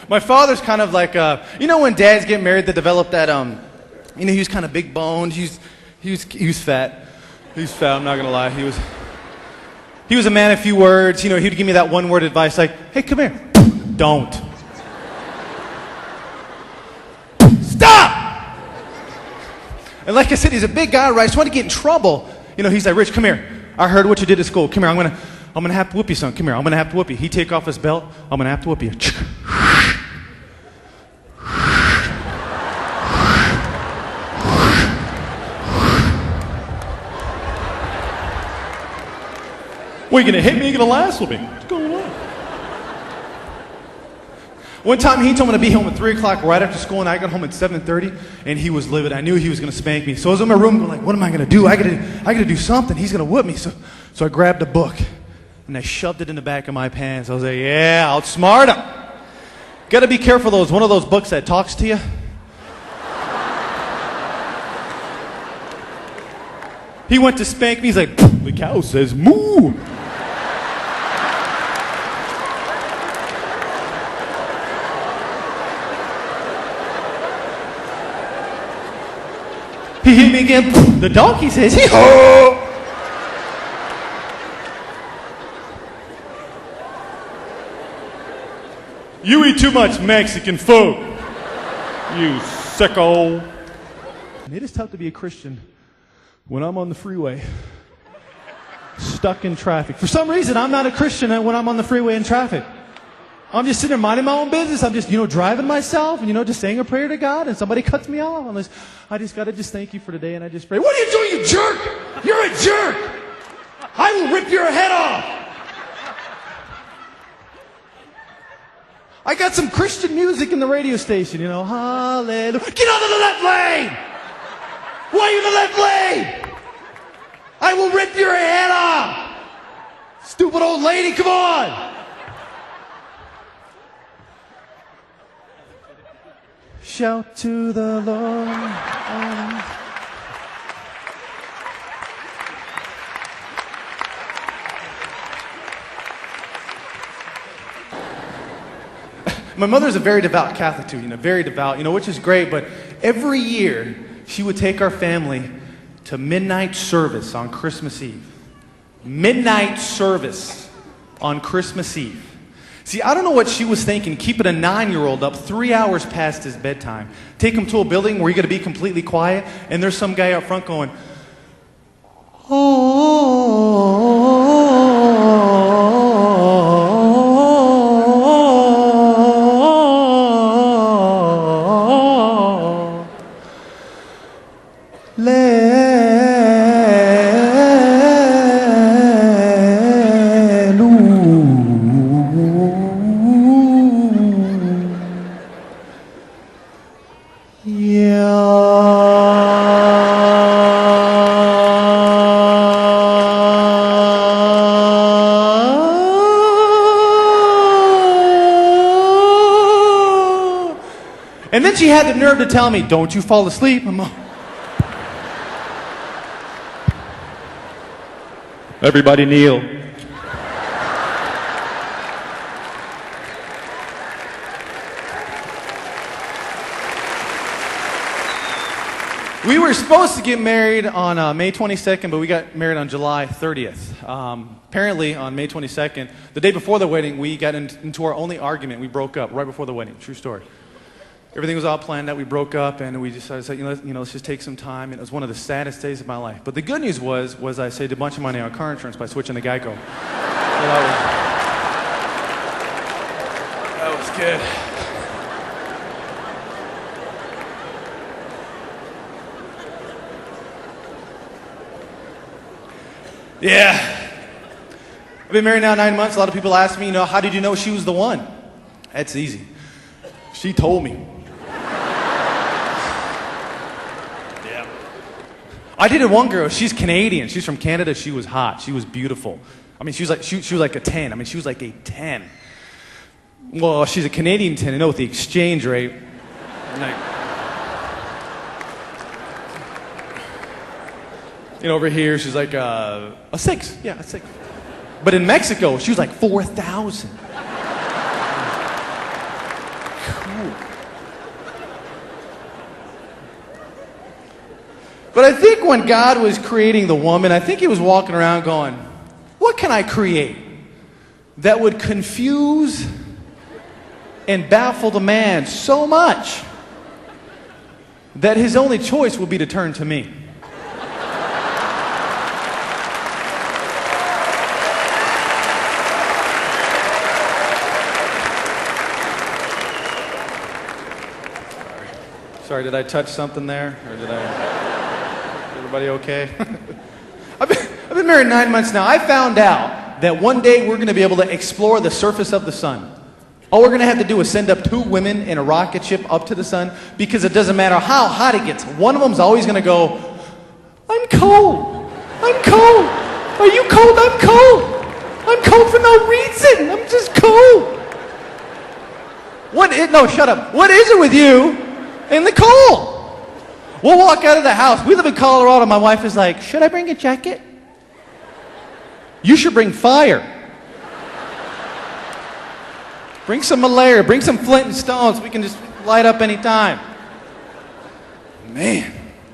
My father's kind of like, you know when dads get married, they develop that, you know, he was kind of big boned. He was fat. He was fat, I'm not going to lie. He was a man of few words. You know, he'd give me that one word advice like, hey, come here. Don't. Stop! And like I said, he's a big guy, right? So when I get in trouble, you know, he's like, Rich, come here. I heard what you did at school. Come here, I'm gonna have to whoop you, son. Come here, I'm gonna have to whoop you. He take off his belt. I'm gonna have to whoop you. Well, you gonna hit me? You gonna last with me? What's going on? One time he told me to be home at 3 o'clock right after school, and I got home at 7:30, and he was livid. I knew he was gonna spank me. So I was in my room, like, what am I gonna do? I gotta do something. He's gonna whoop me. So I grabbed a book, and I shoved it in the back of my pants. I was like, yeah, outsmart him. Gotta be careful though. It's one of those books that talks to you. He went to spank me. He's like, the cow says moo. He hit me again. The donkey says, hee-ho! You eat too much Mexican food, you sicko. It is tough to be a Christian when I'm on the freeway, stuck in traffic. For some reason, I'm not a Christian when I'm on the freeway in traffic. I'm just sitting there minding my own business. I'm just, driving myself and, just saying a prayer to God, and somebody cuts me off. I just got to thank you for today, and I just pray. What are you doing, you jerk? You're a jerk. I will rip your head off. I got some Christian music in the radio station, hallelujah. Get out of the left lane. Why are you in the left lane? I will rip your head off. Stupid old lady, come on. Shout to the Lord. My mother's a very devout Catholic too, very devout, which is great, but every year she would take our family to midnight service on Christmas Eve. Midnight service on Christmas Eve. See, I don't know what she was thinking, keeping a 9-year-old up 3 hours past his bedtime. Take him to a building where you're going to be completely quiet, and there's some guy up front going, and then she had the nerve to tell me, don't you fall asleep. Everybody kneel. We were supposed to get married on May 22nd, but we got married on July 30th. Apparently, on May 22nd, the day before the wedding, we got into our only argument. We broke up right before the wedding. True story. Everything was all planned out. We broke up, and we decided, let's just take some time. And it was one of the saddest days of my life. But the good news was I saved a bunch of money on car insurance by switching to Geico. So that was good. Yeah. I've been married now 9 months. A lot of people ask me, how did you know she was the one? That's easy. She told me. Yeah. I dated one girl. She's Canadian. She's from Canada. She was hot. She was beautiful. I mean, she was like a 10. I mean, she was like a 10. Well, she's a Canadian 10. With the exchange rate. Over here, she's like a 6. Yeah, a 6. But in Mexico, she was like 4,000. But I think when God was creating the woman, I think he was walking around going, what can I create that would confuse and baffle the man so much that his only choice would be to turn to me? Sorry, did I touch something there? Or did I... Everybody okay? I've been married 9 months now. I found out that one day we're going to be able to explore the surface of the sun. All we're going to have to do is send up 2 women in a rocket ship up to the sun, because it doesn't matter how hot it gets. One of them's always going to go, I'm cold. I'm cold. Are you cold? I'm cold. I'm cold for no reason. I'm just cold. No, shut up. What is it with you in the cold? We'll walk out of the house. We live in Colorado. My wife is like, should I bring a jacket? You should bring fire. Bring some malaria. Bring some flint and stones. We can just light up any time. Man.